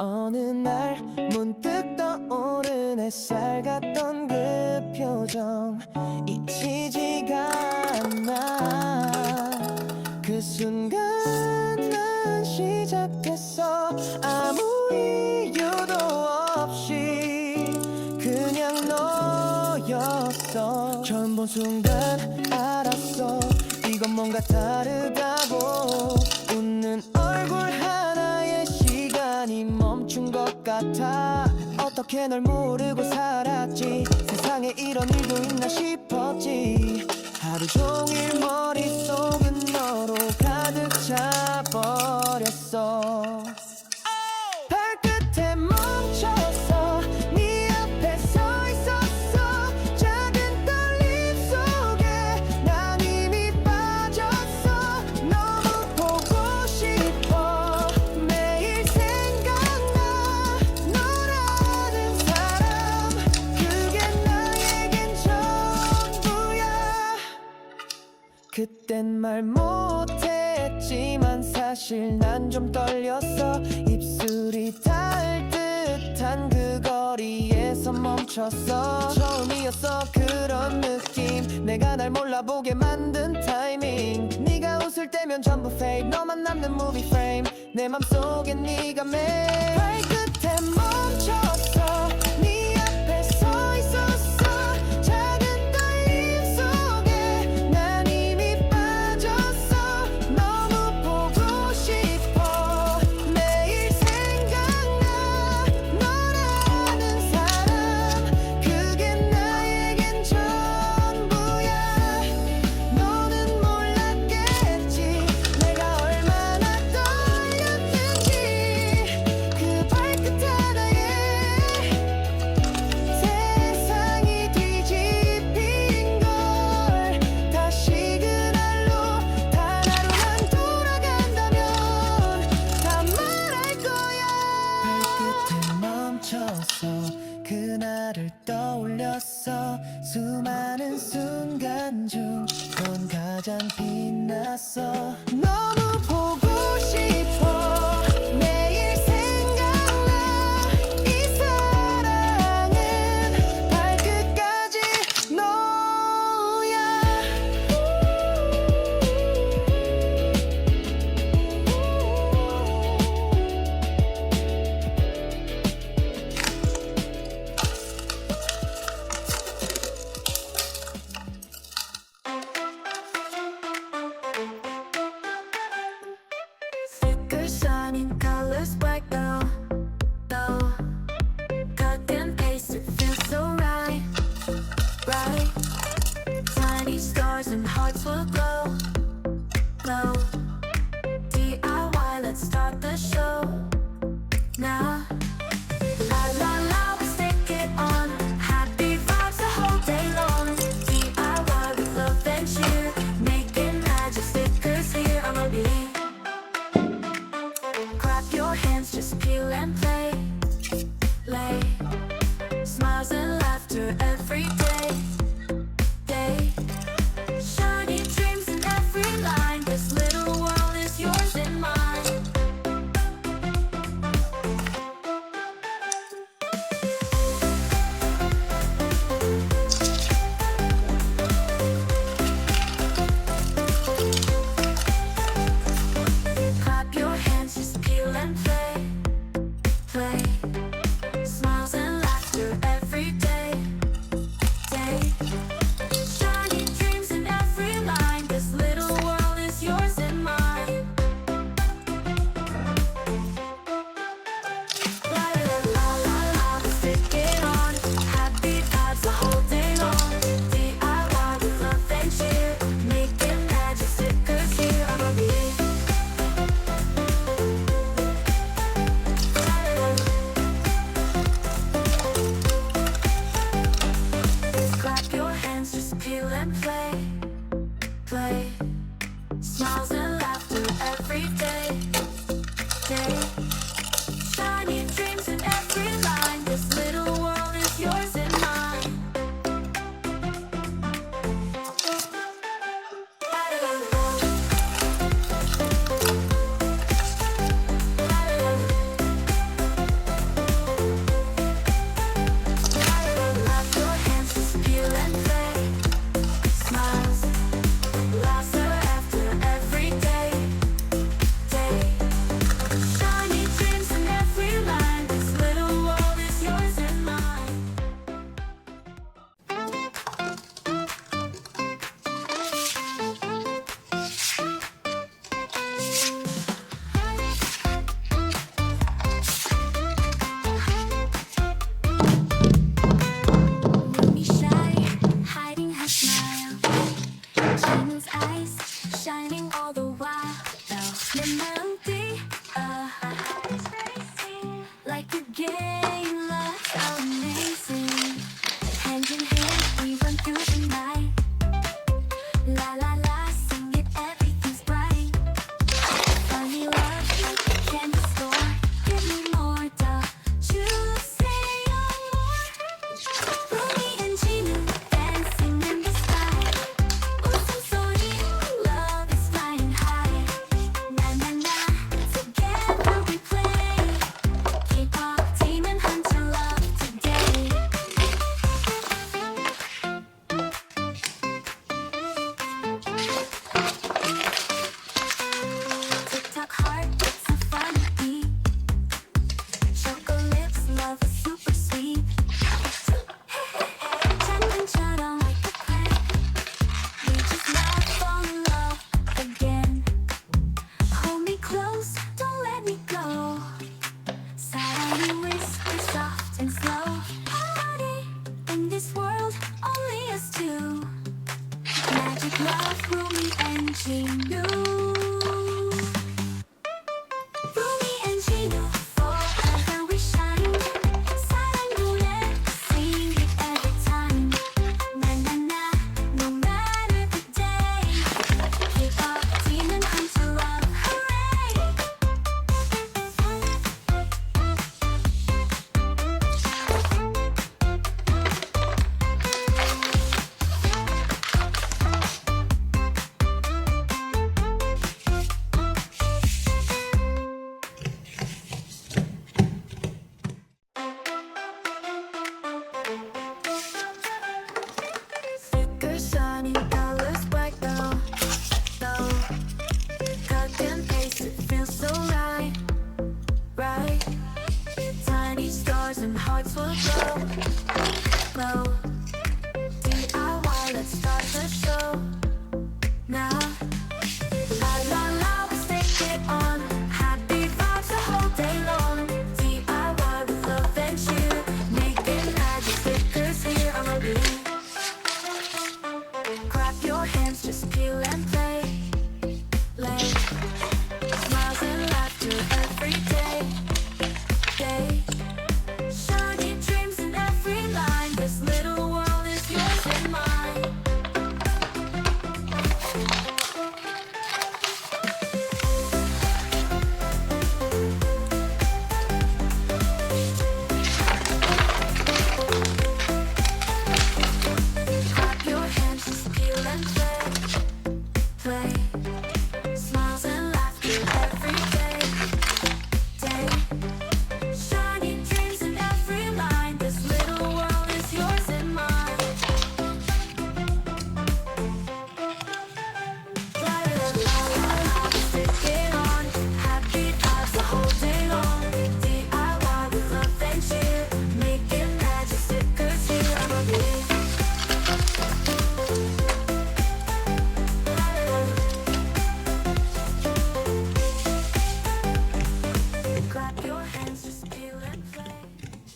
어느 날 문득 떠오른 햇살 같던 그 표정 잊히지가 않아. 그 순간 난 시작했어. 아무 이유도 없이 그냥 너였어. 처음 본 순간 알았어. 이건 뭔가 다르다고. 웃는 얼굴 하나에 시간이 멈춘 것 같아. 어떻게 널 모르고 살았지. 세상에 이런 일도 있나 싶었지. 하루 종일 머릿속은 너로 가득 차버렸어. 발끝에 멈춰서 네 앞에 서 있었어. 작은 떨림 속에 난 이미 빠졌어. 너무 보고 싶어. 매일 생각나. 너라는 사람 그게 나에겐 전부야. 그땐 말 못했지만 사실 난 좀 떨렸어. 입술이 닿을 듯한 그 거리에서 멈췄어. 처음이었어 그런 느낌. 내가 날 몰라보게 만든 타이밍. 네가 웃을 때면 전부 fake. 너만 남는 movie frame. 내 맘속에 네가 매일 발끝에 멈췄어. 네 앞에 서 있었어. 작은 떨림 속에 난 이미 빠졌어. 너무 보고 싶어. 매일 생각나. 너라는 사람 그게 나에겐 전부야. 너는 몰랐겠지 내가 얼마나 떨렸는지. 그 발끝 하나에 세상이 뒤집힌 걸. 다시 그날로 단 하루만 돌아간다면 다 말할 거야. 발끝에 멈춰서 그날을 떠올렸어. 수많은 순간 중 넌 가장 빛났어. 너무 보고 싶어. 매일 생각나. 이 사랑은 발끝까지 너야. Thicker shining colors bright now. No, cut and paste, it feels so right. Right. Tiny stars and hearts will glow. Glow. DIY, let's start the show now. La la la, we stick it on. Happy vibes the whole day long. DIY with love and cheer. Making magic stickers here. I'ma be. Clap your hands, just peel and play. Lay. Smiles and laughter every day. Day. Shiny dreams in every line. This little world is yours and mine. Clap your hands, just peel and play. Play. Smiles and laughter every day. Day. Shiny dreams in every line. This little world is yours and mine. La la la la la, we stick it on. Happy vibes the whole day long. DIY with love and cheer. Making magic stickers here. I'ma be. La la la. like a game, love so amazing. Hand in hand, we run through the night. La la la, sing it, everything's bright. Funny love like a candy store. Give me more, don't you say no more. Rumi and Jinu dancing in the sky. 웃음소리, love is flying high. Na na na, together we play. Kpop Demon Hunter love today. TikTok heart, it's a funny beat. Choco lips, love is super sweet. 장난처럼 like a prank. We just now fall in love again. Hold me close, don't let me go. Silently whisper soft and slow. Party in this world, only us two. Magic love, Rumi and Jinu. Rumi and Jinu, forever we shine. 사랑 노래, sing it every time. Na na na, no matter the day. Kpop Demon Hunter love, hooray! Stickers shining, colors bright though. Cut and paste, it feels so right. Right. Tiny stars and hearts will glow.